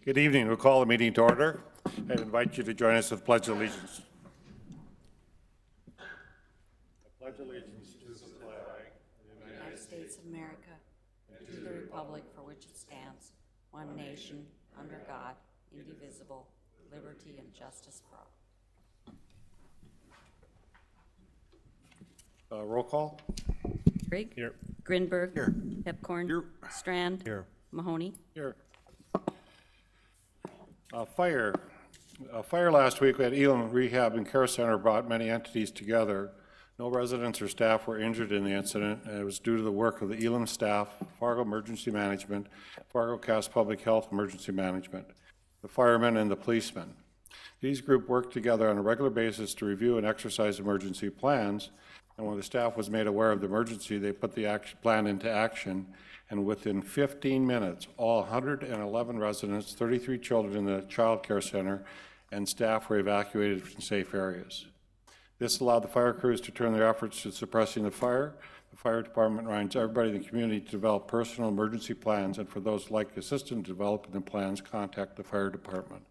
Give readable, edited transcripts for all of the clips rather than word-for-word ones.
Good evening. We'll call the meeting to order. I invite you to join us with Pledge of Allegiance. I pledge allegiance to the flag of the United States of America, and to the republic for which it stands, one nation, under God, indivisible, with liberty and justice for all. Roll call. Grigg? Here. Grinberg? Here. Hepcorn? Here. Strand? Here. Mahoney? Here. Fire. Fire last week at Elam Rehab and Care Center brought many entities together. No residents or staff were injured in the incident, and it was due to the work of the Elam staff, Fargo Emergency Management, Fargo Cass Public Health Emergency Management, the firemen, and the policemen. These groups worked together on a regular basis to review and exercise emergency plans, and when the staff was made aware of the emergency, they put the plan into action, and within 15 minutes, all 111 residents, 33 children in the child care center, and staff were evacuated from safe areas. This allowed the fire crews to turn their efforts to suppressing the fire. The fire department reminds everybody in the community to develop personal emergency plans, and for those like assistance developing the plans, contact the fire department.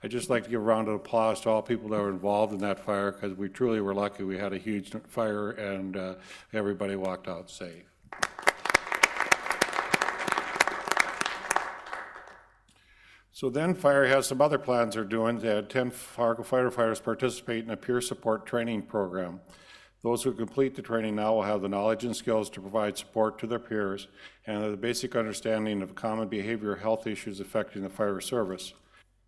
I'd just like to give a round of applause to all people that were involved in that fire, because we truly were lucky. We had a huge fire and everybody walked out safe. So then Fire has some other plans they're doing. They had 10 Fargo firefighters participate in a peer support training program. Those who complete the training now will have the knowledge and skills to provide support to their peers and the basic understanding of common behavioral health issues affecting the fire service.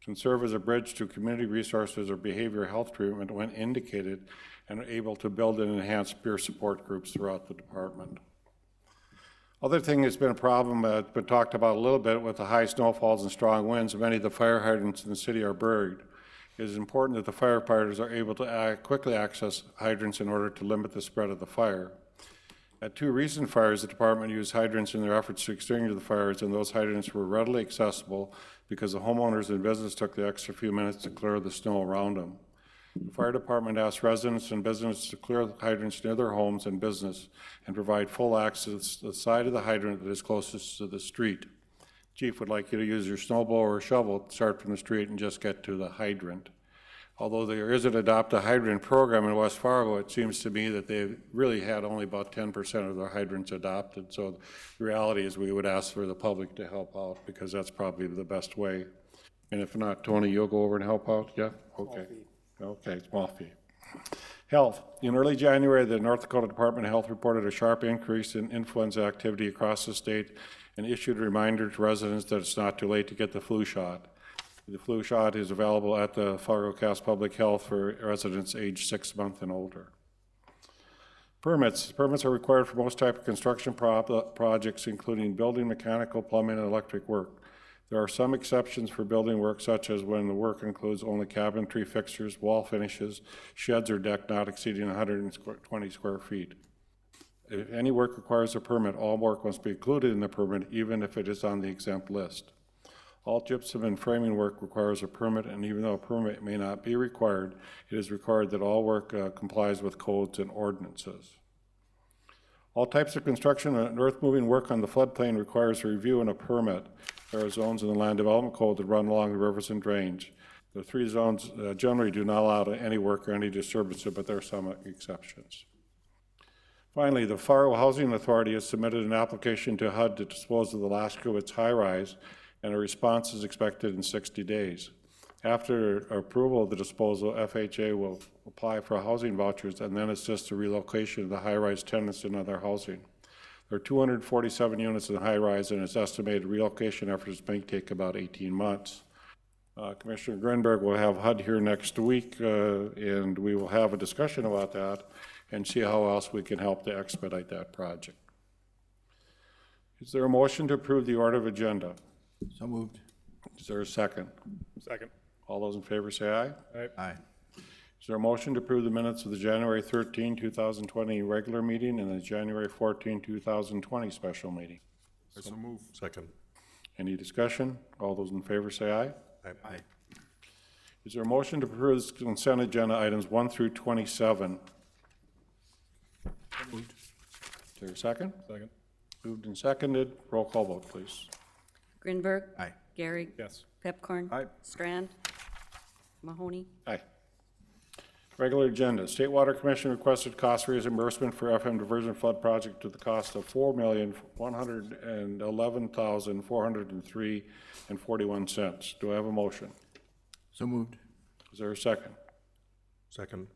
Can serve as a bridge to community resources or behavioral health treatment when indicated, and are able to build and enhance peer support groups throughout the department. Other thing that's been a problem, been talked about a little bit with the high snowfalls and strong winds. Many of the fire hydrants in the city are buried. It is important that the firefighters are able to quickly access hydrants in order to limit the spread of the fire. At two recent fires, the department used hydrants in their efforts to extinguish the fires, and those hydrants were readily accessible because the homeowners and business took the extra few minutes to clear the snow around them. The fire department asked residents and businesses to clear the hydrants near their homes and business and provide full access to the side of the hydrant that is closest to the street. Chief would like you to use your snowblower or shovel to start from the street and just get to the hydrant. Although there is an Adopt a Hydrant program in West Fargo, it seems to me that they've really had only about 10% of their hydrants adopted. So the reality is we would ask for the public to help out, because that's probably the best way. And if not, Tony, you'll go over and help out? Yeah? Okay. Okay, small fee. Health. In early January, the North Dakota Department of Health reported a sharp increase in influenza activity across the state and issued a reminder to residents that it's not too late to get the flu shot. The flu shot is available at the Fargo Cass Public Health for residents aged 6 months and older. Permits. Permits are required for most type of construction projects, including building, mechanical, plumbing, and electric work. There are some exceptions for building work, such as when the work includes only cabinetry fixtures, wall finishes, sheds, or deck not exceeding 120 square feet. If any work requires a permit, all work must be included in the permit, even if it is on the exempt list. All gypsum and framing work requires a permit, and even though a permit may not be required, it is required that all work complies with codes and ordinances. All types of construction and earth-moving work on the floodplain requires a review and a permit. There are zones in the Land Development Code that run along the rivers and drains. The three zones generally do not allow any work or any disturbances, but there are some exceptions. Finally, the Fargo Housing Authority has submitted an application to HUD to dispose of the last of its high-rise, and a response is expected in 60 days. After approval of the disposal, FHA will apply for housing vouchers and then assist the relocation of the high-rise tenants in other housing. There are 247 units in the high-rise, and its estimated relocation efforts may take about 18 months. Commissioner Grinberg will have HUD here next week, and we will have a discussion about that and see how else we can help to expedite that project. Is there a motion to approve the order of agenda? So moved. Is there a second? Second. All those in favor say aye. Aye. Aye. Is there a motion to approve the minutes of the January 13, 2020 regular meeting and the January 14, 2020 special meeting? So move. Second. Any discussion? All those in favor say aye. Aye. Aye. Is there a motion to approve the consent agenda items 1 through 27? So moved. Is there a second? Second. Moved and seconded. Roll call vote, please. Grinberg? Aye. Gehrig. Yes. Pepcorn. Aye. Strand. Mahoney. Aye. Regular agenda. State Water Commission requested cost reimbursement for FM diversion flood project to the cost of $4,111,403.41. Do I have a motion? So moved. Is there a second? Second.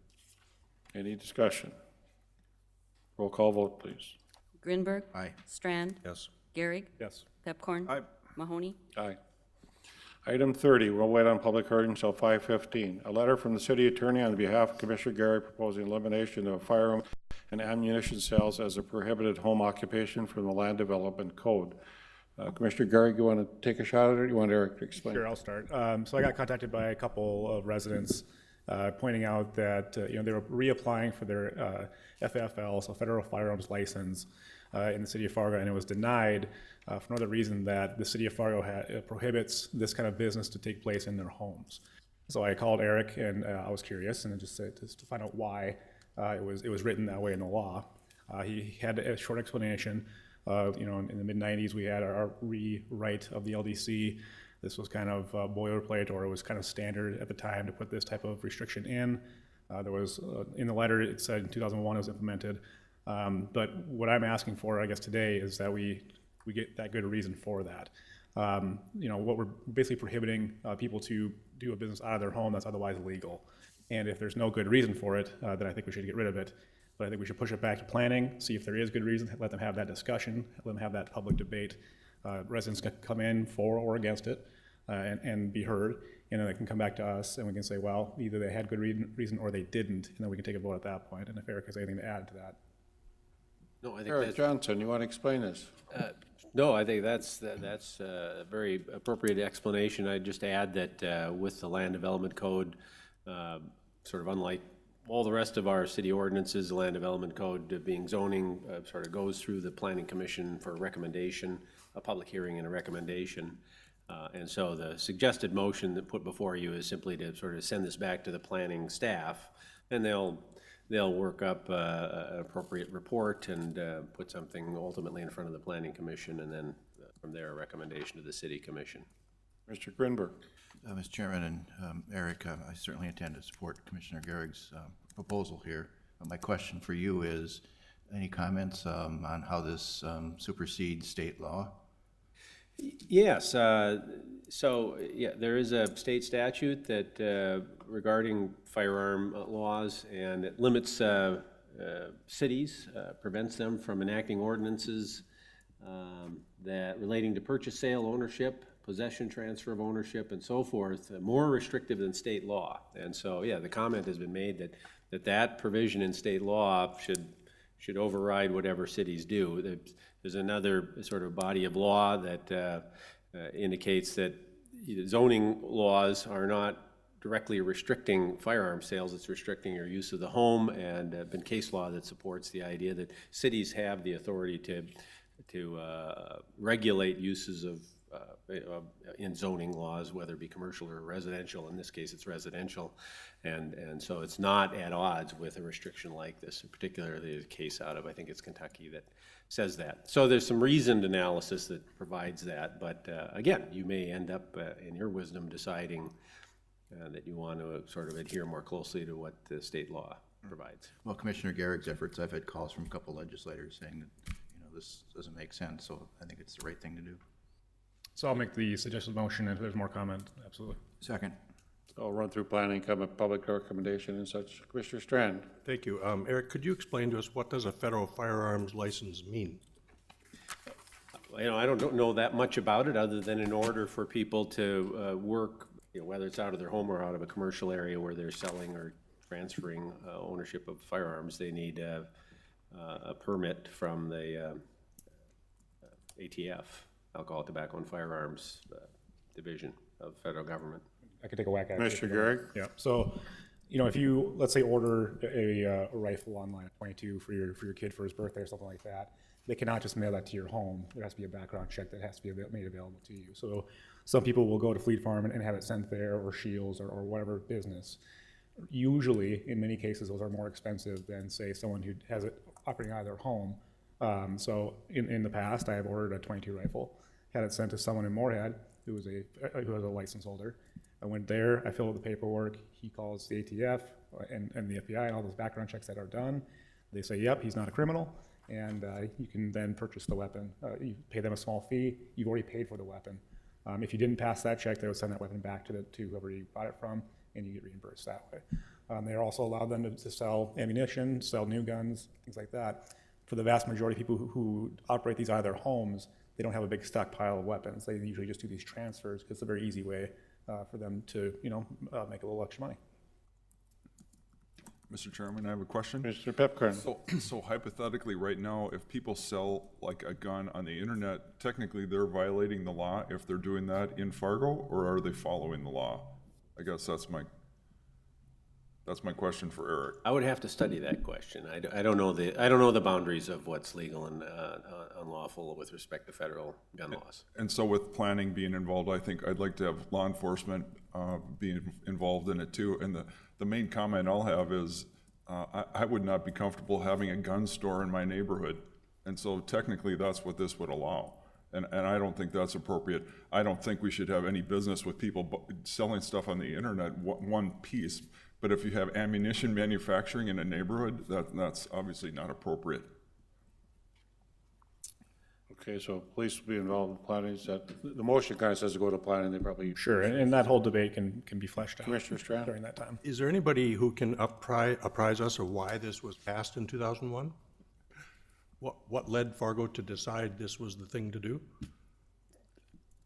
Any discussion? Roll call vote, please. Grinberg. Aye. Strand. Yes. Gehrig. Yes. Pepcorn. Aye. Mahoney. Aye. Item 30, we'll wait on public hearing until 5:15. A letter from the city attorney on behalf of Commissioner Gary proposing elimination of firearm and ammunition sales as a prohibited home occupation from the Land Development Code. Commissioner Gary, you want to take a shot at it, or you want Eric to explain? Sure, I'll start. So I got contacted by a couple of residents pointing out that they were reapplying for their FFL, so Federal Firearms License, in the city of Fargo, and it was denied for another reason, that the city of Fargo prohibits this kind of business to take place in their homes. So I called Eric, and I was curious, and just to find out why it was written that way in the law. He had a short explanation. In the mid-'90s, we had our rewrite of the LDC. This was kind of boilerplate, or it was kind of standard at the time to put this type of restriction in. There was, in the letter, it said in 2001 it was implemented. But what I'm asking for, I guess, today is that we get that good reason for that. What we're basically prohibiting people to do a business out of their home that's otherwise illegal. And if there's no good reason for it, then I think we should get rid of it. But I think we should push it back to planning, see if there is good reason, let them have that discussion, let them have that public debate. Residents can come in for or against it and be heard, and then they can come back to us and we can say, well, either they had good reason or they didn't, and then we can take a vote at that point. And if Eric has anything to add to that. No, I think Eric that's, Johnson, you want to explain this? no, I think that's a very appropriate explanation. I'd just add that with the Land Development Code, sort of unlike all the rest of our city ordinances, the Land Development Code being zoning sort of goes through the Planning Commission for a recommendation, a public hearing and a recommendation. And so the suggested motion that put before you is simply to sort of send this back to the planning staff, and they'll work up an appropriate report and put something ultimately in front of the Planning Commission, and then from there a recommendation to the City Commission. Mr. Grinberg. Mr. Chairman and Eric, I certainly intend to support Commissioner Gehrig's proposal here. My question for you is, any comments on how this supersedes state law? Yes, so yeah, there is a state statute that regarding firearm laws, and it limits cities, prevents them from enacting ordinances that relating to purchase, sale, ownership, possession, transfer of ownership, and so forth, more restrictive than state law. And so, yeah, the comment has been made that provision in state law should override whatever cities do. There's another sort of body of law that indicates that zoning laws are not directly restricting firearm sales, it's restricting your use of the home, and been case law that supports the idea that cities have the authority to regulate uses of in zoning laws, whether it be commercial or residential. In this case, it's residential, and so it's not at odds with a restriction like this. Particularly a case out of, I think it's Kentucky, that says that. So there's some reasoned analysis that provides that, but again, you may end up in your wisdom deciding that you want to sort of adhere more closely to what the state law provides. Well, Commissioner Gehrig's efforts, I've had calls from a couple legislators saying that this doesn't make sense, so I think it's the right thing to do. So I'll make the suggested motion, and if there's more comment, absolutely. Second. I'll run through planning, come up public recommendation and such. Commissioner Strand. Thank you. Eric, could you explain to us, what does a federal firearms license mean? I don't know that much about it, other than in order for people to work, whether it's out of their home or out of a commercial area where they're selling or transferring ownership of firearms, they need a permit from the ATF, Alcohol, Tobacco, and Firearms Division of federal government. I could take a whack at it. Commissioner Gehrig. Yeah. So, if you, let's say, order a rifle online at 22 for your kid for his birthday or something like that, they cannot just mail that to your home. There has to be a background check that has to be made available to you. So some people will go to Fleet Farm and have it sent there, or Shields, or whatever business. Usually, in many cases, those are more expensive than, say, someone who has it operating out of their home. So in the past, I have ordered a 22 rifle, had it sent to someone in Moorhead, who was a license holder. I went there, I filled out the paperwork, he calls the ATF and the FBI and all those background checks that are done. They say, yep, he's not a criminal, and you can then purchase the weapon. You pay them a small fee, you've already paid for the weapon. If you didn't pass that check, they would send that weapon back to whoever you bought it from, and you get reimbursed that way. They're also allowed them to sell ammunition, sell new guns, things like that. For the vast majority of people who operate these out of their homes, they don't have a big stockpile of weapons. They usually just do these transfers because it's a very easy way for them to, make a little extra money. Mr. Chairman, I have a question. Mr. Pepkern. So hypothetically, right now, if people sell like a gun on the internet, technically they're violating the law if they're doing that in Fargo, or are they following the law? I guess that's my question for Eric. I would have to study that question. I don't know the boundaries of what's legal and unlawful with respect to federal gun laws. And so with planning being involved, I think I'd like to have law enforcement being involved in it too. And the main comment I'll have is I would not be comfortable having a gun store in my neighborhood. And so technically that's what this would allow. And I don't think that's appropriate. I don't think we should have any business with people selling stuff on the internet, one piece. But if you have ammunition manufacturing in a neighborhood, that's obviously not appropriate. Okay, so police will be involved in planning. The motion kind of says to go to planning, they probably. Sure, and that whole debate can be fleshed out Commissioner Strand? during that time. Is there anybody who can apprise us of why this was passed in 2001? What led Fargo to decide this was the thing to do?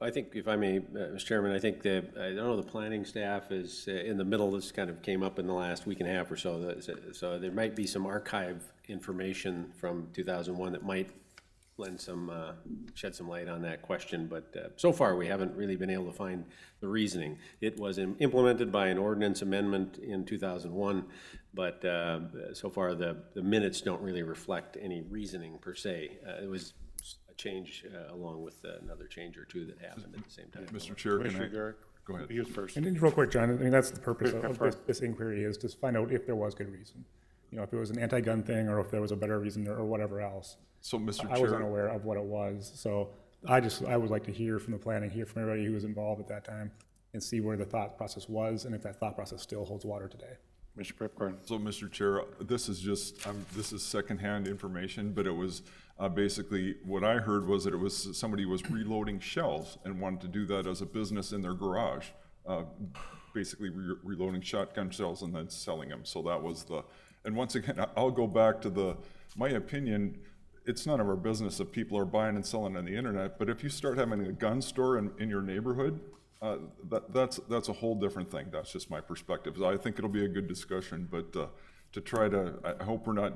I think, if I may, Mr. Chairman, I think I don't know, the planning staff is in the middle. This kind of came up in the last week and a half or so. So there might be some archive information from 2001 that might lend shed some light on that question. But so far, we haven't really been able to find the reasoning. It was implemented by an ordinance amendment in 2001, but so far the minutes don't really reflect any reasoning per se. It was change along with another change or two that happened at the same time. Mr. Chair, can Commissioner I? Garrick? Go ahead. You first. And then real quick, John, I mean, that's the purpose of this inquiry, is to find out if there was good reason. If it was an anti-gun thing or if there was a better reason or whatever else. So, Mr. I was Chair, unaware of what it was, so I would like to hear from the planning, hear from everybody who was involved at that time, and see where the thought process was, and if that thought process still holds water today. Mr. Pepkern. so Mr. Chair, this is just this is secondhand information, but it was basically what I heard was that it was somebody was reloading shells and wanted to do that as a business in their garage, basically reloading shotgun shells and then selling them. So that was and once again, I'll go back to my opinion. It's none of our business if people are buying and selling on the internet, but if you start having a gun store in your neighborhood, that's a whole different thing. That's just my perspective. I think it'll be a good discussion, but I hope we're not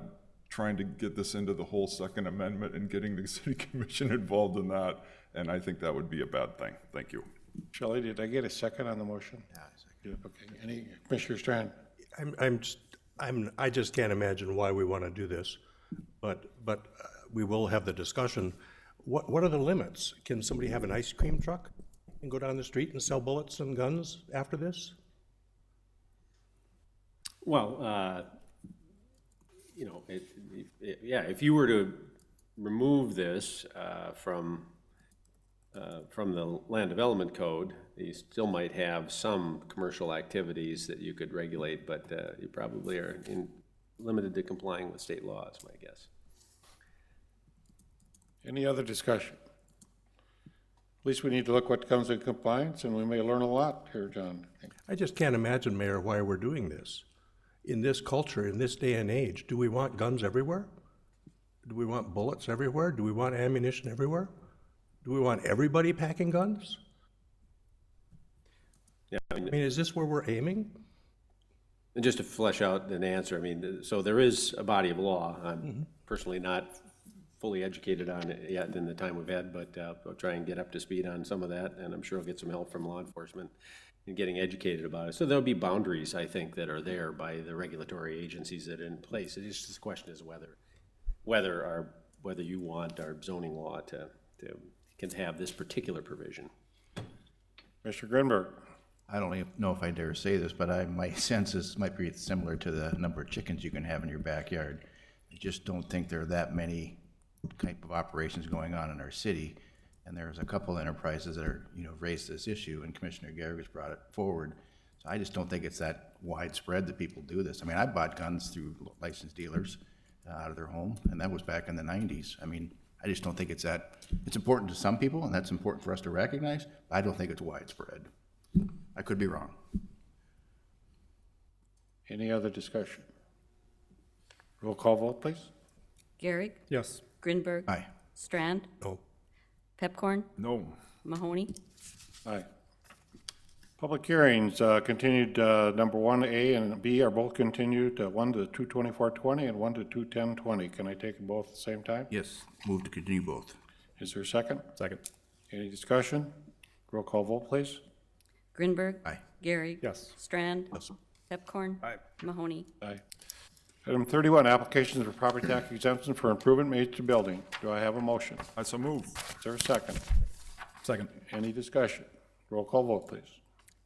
trying to get this into the whole Second Amendment and getting the city commission involved in that, and I think that would be a bad thing. Thank you. Shelley, did I get a second on the motion? Yeah. Okay. Commissioner Strand? I just can't imagine why we want to do this, but we will have the discussion. What are the limits? Can somebody have an ice cream truck and go down the street and sell bullets and guns after this? Well, if you were to remove this from the land development code, you still might have some commercial activities that you could regulate, but you probably are limited to complying with state laws, my guess. Any other discussion? At least we need to look what comes in compliance, and we may learn a lot here, John. I just can't imagine, Mayor, why we're doing this. In this culture, in this day and age, do we want guns everywhere? Do we want bullets everywhere? Do we want ammunition everywhere? Do we want everybody packing guns? Yeah, I mean, is this where we're aiming? and just to flesh out an answer, I mean, so there is a body of law. I'm personally not fully educated on it yet in the time we've had, but I'll try and get up to speed on some of that, and I'm sure I'll get some help from law enforcement in getting educated about it. So there'll be boundaries, I think, that are there by the regulatory agencies that are in place. It's just the question is whether you want our zoning law to can have this particular provision. Mr. Grinberg. I don't even know if I dare say this, but my sense is might be similar to the number of chickens you can have in your backyard. I just don't think there are that many type of operations going on in our city. And there's a couple enterprises that are, raised this issue, and Commissioner Garrett has brought it forward. So I just don't think it's that widespread that people do this. I mean, I bought guns through licensed dealers out of their home, and that was back in the 90s. I mean, I just don't think it's important to some people, and that's important for us to recognize, but I don't think it's widespread. I could be wrong. Any other discussion? Roll call vote, please. Gehrig? Yes. Grinberg? Aye. Strand? No. Pepcorn? No. Mahoney? Aye. Public hearings, continued, number 1A and B are both continued, 1 to 2/24/20 and 1 to 2/10/20. Can I take them both at the same time? Yes, move to continue both. Is there a second? Second. Any discussion? Roll call vote, please. Grinberg? Aye. Gehrig? Yes. Strand? Yes. Pepcorn? Aye. Mahoney? Aye. Item 31, applications for property tax exemption for improvement made to building. Do I have a motion? I so move. Is there a second? Second. Any discussion? Roll call vote, please.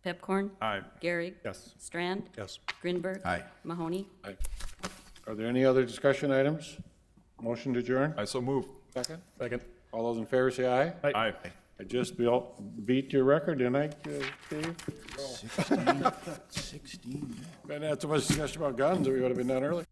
Pepcorn? Aye. Gehrig? Yes. Strand? Yes. Grinberg? Aye. Mahoney? Aye. Are there any other discussion items? Motion to adjourn? I so move. Second. Second. All those in favor say aye. Aye. I just beat your record, didn't I, Steve? 16. Been had so much discussion about guns that we would have been done early.